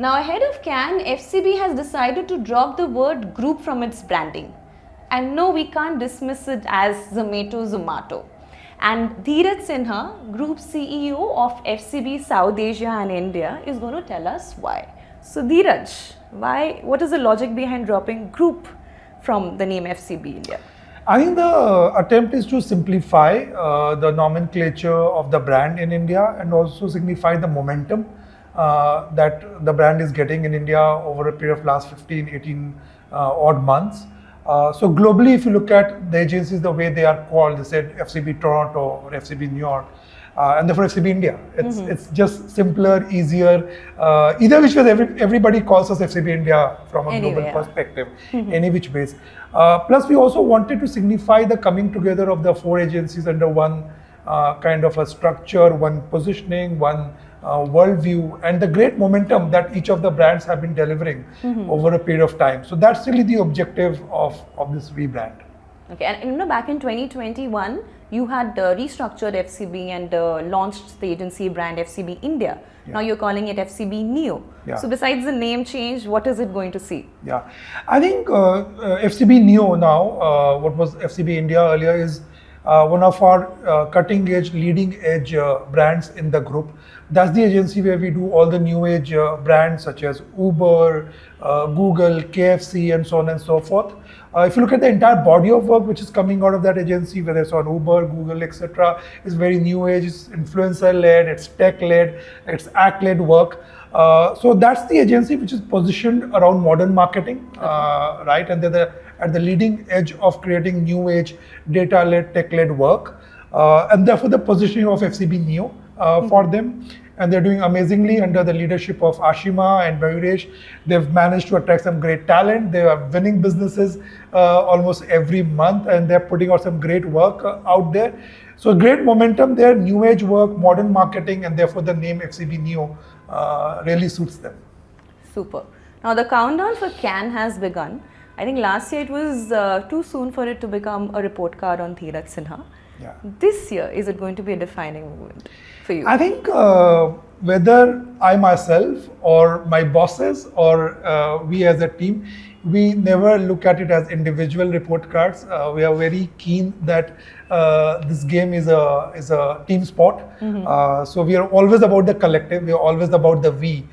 Now ahead of Cannes, FCB has decided to drop the word group from its branding. And no, we can't dismiss it as Zomato. And Dheeraj Sinha, Group CEO of FCB South Asia and India, is going to tell us why. So Dheeraj, what is the logic behind dropping group from the name FCB India? I think the attempt is to simplify the nomenclature of the brand in India and also signify the momentum that the brand is getting in India over a period of last 15, 18 odd months. So globally, if you look at the agencies, the way they are called, they said FCB Toronto or FCB New York, and therefore FCB India. It's just simpler, easier. Either which way, everybody calls us FCB India from a global perspective, any which ways. Plus, we also wanted to signify the coming together of the four agencies under one kind of a structure, one positioning, one worldview, and the great momentum that each of the brands have been delivering over a period of time. So that's really the objective of this rebrand. Okay, and back in 2021, you had restructured FCB and launched the agency brand FCB India. Yeah. Now you're calling it FCB Neo. Yeah. So besides the name change, what is it going to see? Yeah, I think FCB Neo now, what was FCB India earlier, is one of our cutting edge, leading edge brands in the group. That's the agency where we do all the new age brands such as Uber, Google, KFC, and so on and so forth. If you look at the entire body of work which is coming out of that agency, whether it's on Uber, Google, etc., it's very new age, it's influencer-led, it's tech-led, it's act-led work. So that's the agency which is positioned around modern marketing, right? And they're at the leading edge of creating new age, data-led, tech-led work. And therefore the positioning of FCB Neo for them. And they're doing amazingly under the leadership of Ashima and Mayuresh. They've managed to attract some great talent. They are winning businesses almost every month, and they're putting out some great work out there. So great momentum there, new age work, modern marketing, and therefore the name FCB Neo really suits them. Super. Now the countdown for Cannes has begun. I think last year it was too soon for it to become a report card on Dheeraj Sinha. Yeah. This year, is it going to be a defining moment for you? I think whether I myself or my bosses or we as a team, we never look at it as individual report cards. We are very keen that this game is a team sport. So we are always about the collective. We are always about the we.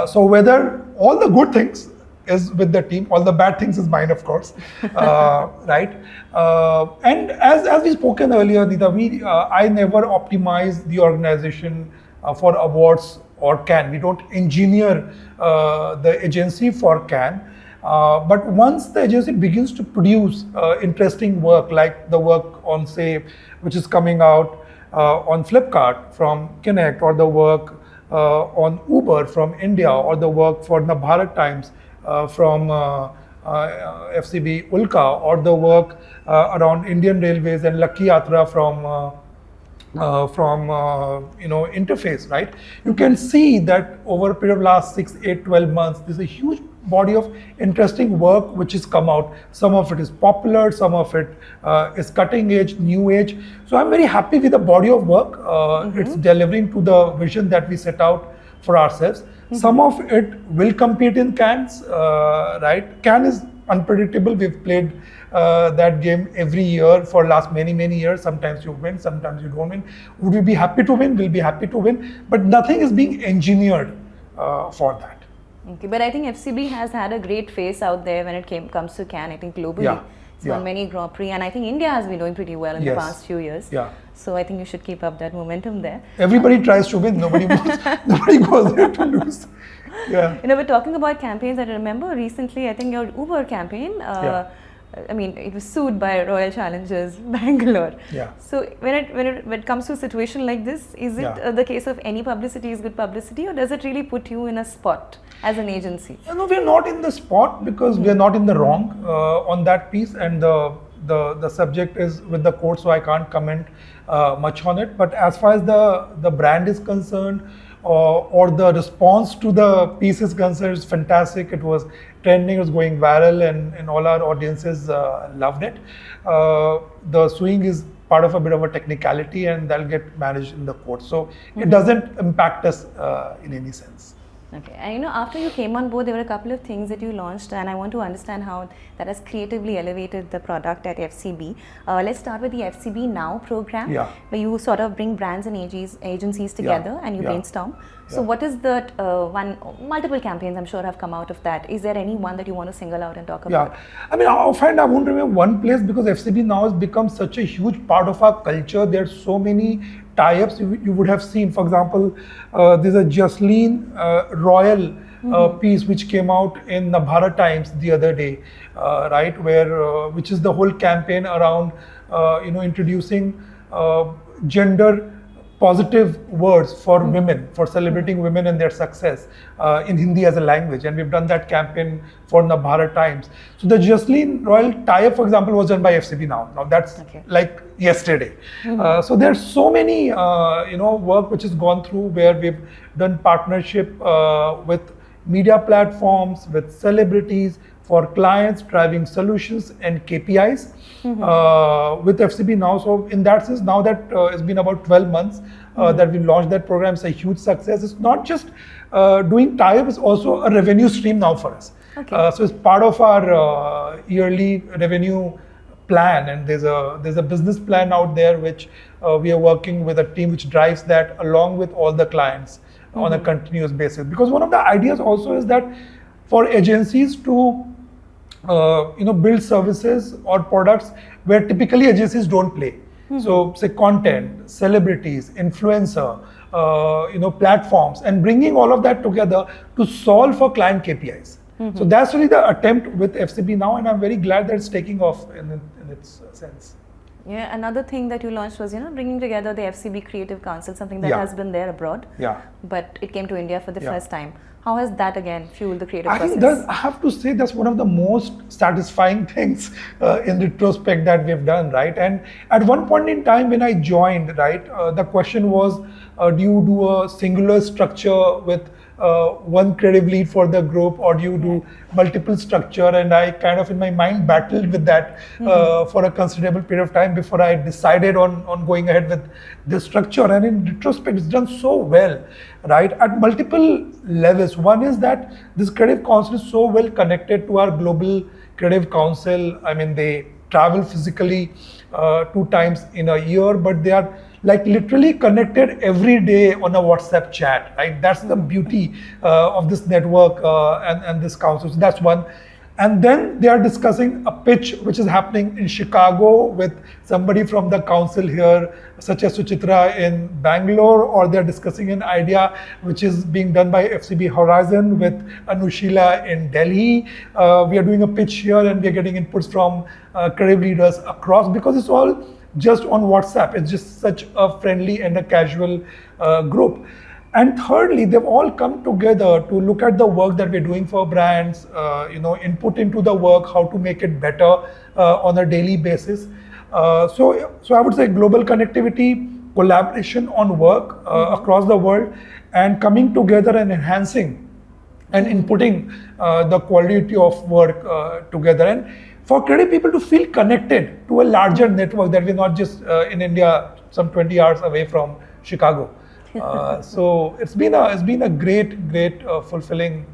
So whether all the good things is with the team, all the bad things is mine, of course, right? And as we spoken earlier, Neeta, I never optimize the organization for awards or Cannes. We don't engineer the agency for Cannes. But once the agency begins to produce interesting work, like the work on, say, which is coming out on Flipkart from Connect, or the work on Uber from India, or the work for the Bharat Times from FCB Ulka, or the work around Indian Railways and Lucky Yatra from Interface, right? You can see that over a period of last 6, 8, 12 months, there's a huge body of interesting work which has come out. Some of it is popular, some of it is cutting edge, new age. So I'm very happy with the body of work. It's delivering to the vision that we set out for ourselves. Some of it will compete in Cannes, right? Cannes is unpredictable. We've played that game every year for last many years. Sometimes you win, sometimes you don't win. Would we be happy to win? We'll be happy to win. But nothing is being engineered for that. Okay, but I think FCB has had a great face out there when it comes to Cannes, I think globally. Yeah. It's won many Grand Prix, and I think India has been doing pretty well in the past few years. Yeah. So I think you should keep up that momentum there. Everybody tries to win. Nobody goes there to lose. Yeah. We're talking about campaigns. I remember recently, I think your Uber campaign. I mean, it was sued by Royal Challengers Bangalore. Yeah. So when it comes to a situation like this, is it the case of any publicity is good publicity, or does it really put you in a spot as an agency? No, we're not in the spot because we're not in the wrong on that piece, and the subject is with the court, so I can't comment much on it. But as far as the brand is concerned, or the response to the piece is concerned, is fantastic. It was trending, it was going viral, and all our audiences loved it. The suing is part of a bit of a technicality, and that'll get managed in the court. So it doesn't impact us in any sense. Okay, and after you came on board, there were a couple of things that you launched, and I want to understand how that has creatively elevated the product at FCB. Let's start with the FCB Now program, where you sort of bring brands and agencies together and you brainstorm. So, what is that multiple campaigns I'm sure have come out of that? Is there any one that you want to single out and talk about? I mean, offhand, I won't remember one place because FCB Now has become such a huge part of our culture. There are so many tie-ups you would have seen. For example, there's a Jasleen Royal piece which came out in the Bharat Times the other day, right? Where which is the whole campaign around introducing gender positive words for women, for celebrating women and their success in Hindi as a language, and we've done that campaign for the Bharat Times. So the Jasleen Royal tie-up, for example, was done by FCB Now. Now that's like yesterday. So there's so many work which has gone through where we've done partnership with media platforms, with celebrities, for clients driving solutions and KPIs with FCB Now. So in that sense, now that it's been about 12 months that we launched that program, it's a huge success. It's not just doing tie-up, it's also a revenue stream now for us. So it's part of our yearly revenue plan, and there's a business plan out there which we are working with a team which drives that along with all the clients on a continuous basis. Because one of the ideas also is that for agencies to build services or products where typically agencies don't play. So say content, celebrities, influencer, platforms, and bringing all of that together to solve for client KPIs. So that's really the attempt with FCB Now, and I'm very glad that it's taking off in its sense. Yeah, another thing that you launched was, bringing together the FCB Creative Council, something that has been there abroad, but it came to India for the first time. How has that again fueled the creative process? I have to say that's one of the most satisfying things in retrospect that we've done, right? And at one point in time when I joined, right, the question was, do you do a singular structure with one creative lead for the group, or do you do multiple structure? And I kind of in my mind battled with that for a considerable period of time before I decided on going ahead with this structure. And in retrospect, it's done so well, right, at multiple levels. One is that this creative council is so well connected to our global creative council. I mean, they travel physically 2 times in a year, but they are like literally connected every day on a WhatsApp chat, right? That's the beauty of this network and this council. So that's one. And then they are discussing a pitch which is happening in Chicago with somebody from the council here, such as Suchitra in Bangalore, or they're discussing an idea which is being done by FCB Horizon with Anushila in Delhi. We are doing a pitch here and we're getting inputs from creative leaders across, because it's all just on WhatsApp. It's just such a friendly and a casual group. And thirdly, they've all come together to look at the work that we're doing for brands, input into the work, how to make it better on a daily basis. So I would say global connectivity, collaboration on work across the world, and coming together and enhancing and inputting the quality of work together. And for creative people to feel connected to a larger network, that we're not just in India, some 20 hours away from Chicago. So it's been a great fulfilling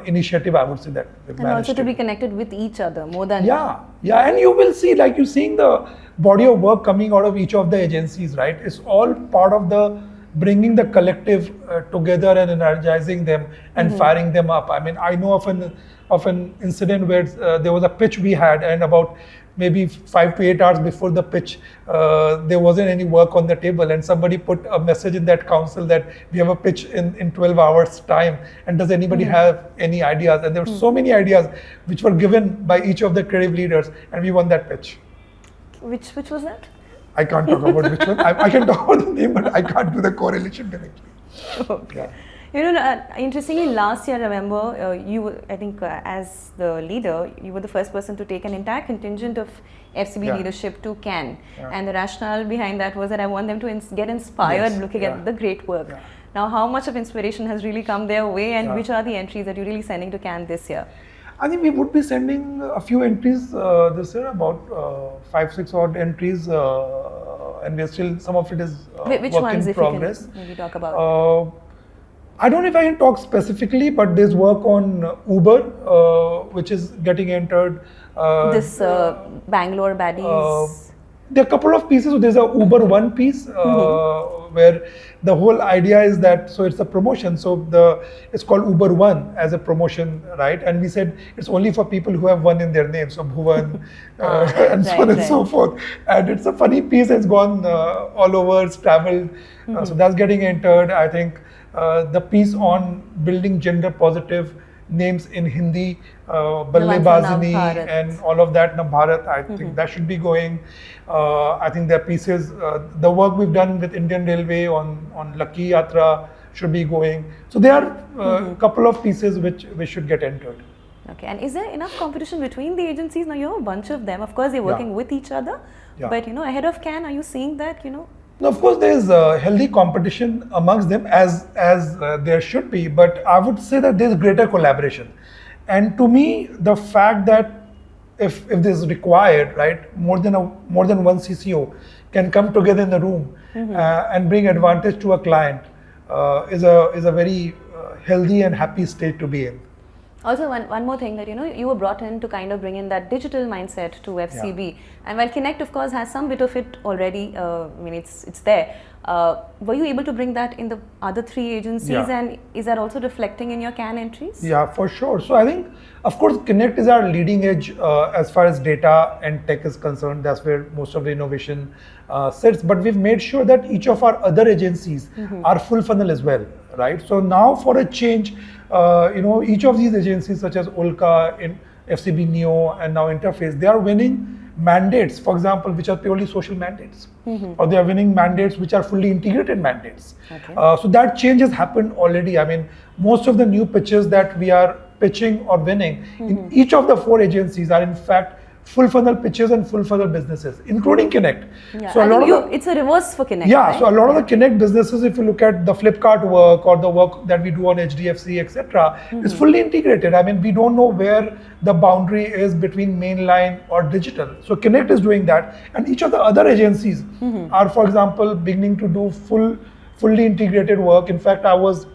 initiative, I would say, that we've and managed also to be connected with each other more than and you will see, like you're seeing the body of work coming out of each of the agencies, right? It's all part of the bringing the collective together and energizing them and firing them up. I mean, I know of an incident where there was a pitch we had, and about maybe 5 to 8 hours before the pitch, there wasn't any work on the table, and somebody put a message in that council that we have a pitch in 12 hours time, and does anybody have any ideas? And there were so many ideas which were given by each of the creative leaders, and we won that pitch. Which was that? I can't talk about which one. I can talk about the name, but I can't do the correlation directly. Okay. Interestingly, last year, I remember you, I think as the leader, you were the first person to take an entire contingent of FCB leadership to Cannes. And the rationale behind that was that I want them to get inspired looking at the great work. Now, how much of inspiration has really come their way, and which are the entries that you're really sending to Cannes this year? I think we would be sending a few entries this year, about 5-6 odd entries, and we're still, some of it is which work ones, in if progress. you can maybe talk about? I don't know if I can talk specifically, but there's work on Uber, which is getting entered. This Bangalore baddies. There are a couple of pieces. So there's a Uber One piece where the whole idea is that, so it's a promotion. So it's called Uber One as a promotion, right? And we said it's only for people who have one in their name, so Bhuvan and so on and so forth. And it's a funny piece. It's gone all over. It's traveled. So that's getting entered. I think the piece on building gender positive names in Hindi, Ballebazini and all of that, Bharat, I think that should be going. I think there are pieces, the work we've done with Indian Railway on Lucky Yatra should be going. So there are a couple of pieces which should get entered. Okay, and is there enough competition between the agencies? Now you have a bunch of them. Of course, they're working with each other. But ahead of Cannes, are you seeing that, No, of course, there is healthy competition amongst them as there should be, but I would say that there is greater collaboration. And to me, the fact that if this is required, right, more than one CCO can come together in the room and bring advantage to a client is a very healthy and happy state to be in. Also, one more thing that you were brought in to kind of bring in that digital mindset to FCB, and while Connect of course has some bit of it already, I mean it's there. Were you able to bring that in the other three agencies, and is that also reflecting in your Cannes entries? Yeah, for sure. So I think, of course, Connect is our leading edge as far as data and tech is concerned. That's where most of the innovation sits. But we've made sure that each of our other agencies are full funnel as well, right? So now for a change, each of these agencies such as Olka, in FCB Neo and now Interface, they are winning mandates, for example, which are purely social mandates, or they are winning mandates which are fully integrated mandates. Okay. So that change has happened already. I mean, most of the new pitches that we are pitching or winning in each of the four agencies are in fact full funnel pitches and full funnel businesses, including Connect. Yeah, so it's a reverse for Connect. Yeah, right? so a lot of the Connect businesses, if you look at the Flipkart work or the work that we do on HDFC, etc., is fully integrated. I mean, we don't know where the boundary is between mainline or digital. So Connect is doing that, and each of the other agencies are, for example, beginning to do fully integrated work. In fact, I was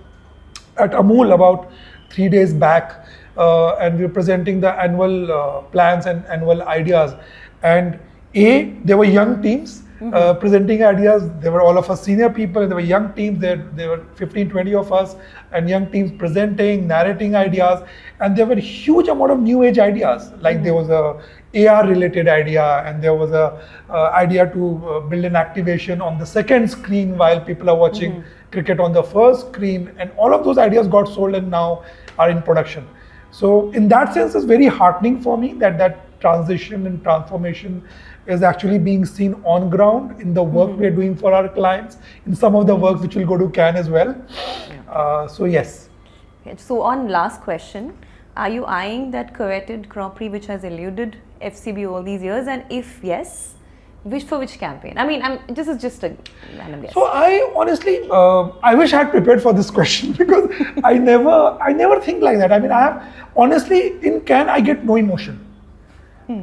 at Amul about 3 days back, and we were presenting the annual plans and annual ideas. And there were young teams presenting ideas. There were all of us senior people, and there were young teams. There were 15, 20 of us, and young teams presenting, narrating ideas. And there were a huge amount of new age ideas. Like there was a AR related idea, and there was a idea to build an activation on the second screen while people are watching cricket on the first screen. And all of those ideas got sold and now are in production. So in that sense, it's very heartening for me that transition and transformation is actually being seen on ground in the work we're doing for our clients, in some of the work which will go to Cannes as well. So yes. Okay, so on last question, are you eyeing that coveted Grand Prix which has eluded FCB all these years, and if yes, for which campaign? I mean, this is just a random guess. So I honestly, I wish I had prepared for this question because I never think like that. I mean, honestly, in Cannes, I get no emotion.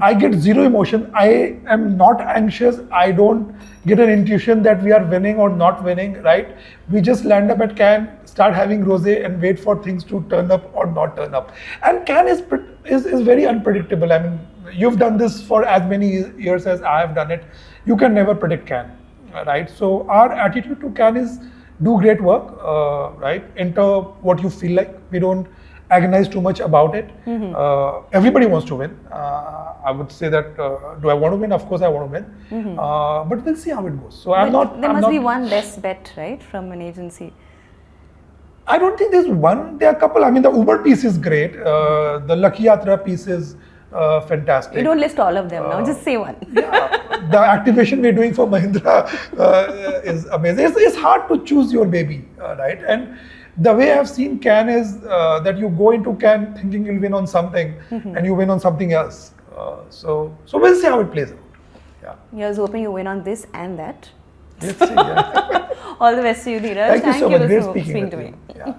I get zero emotion. I am not anxious. I don't get an intuition that we are winning or not winning, right? We just land up at Cannes, start having rosé and wait for things to turn up or not turn up. And Cannes is very unpredictable. I mean, you've done this for as many years as I have done it. You can never predict Cannes, right? So our attitude to Cannes is do great work, right? Enter what you feel like. We don't agonize too much about it. Everybody wants to win. I would say that, do I want to win? Of course I want to win. But we'll see how it goes. So there must be one best bet, right, from an agency? I don't think there's one. There are a couple. I mean, the Uber piece is great. The Lucky Yatra piece is fantastic. You don't list all of them now, just say one. Yeah, the activation we're doing for Mahindra is amazing. It's hard to choose your baby, right? And the way I've seen Cannes is that you go into Cannes thinking you'll win on something and you win on something else. So we'll see how it plays out. Yeah. You're hoping you win on this and that. Let's see. Yeah. All the best to you, Dheeraj. Thank you so much. Great for speaking to with me. you. Yeah.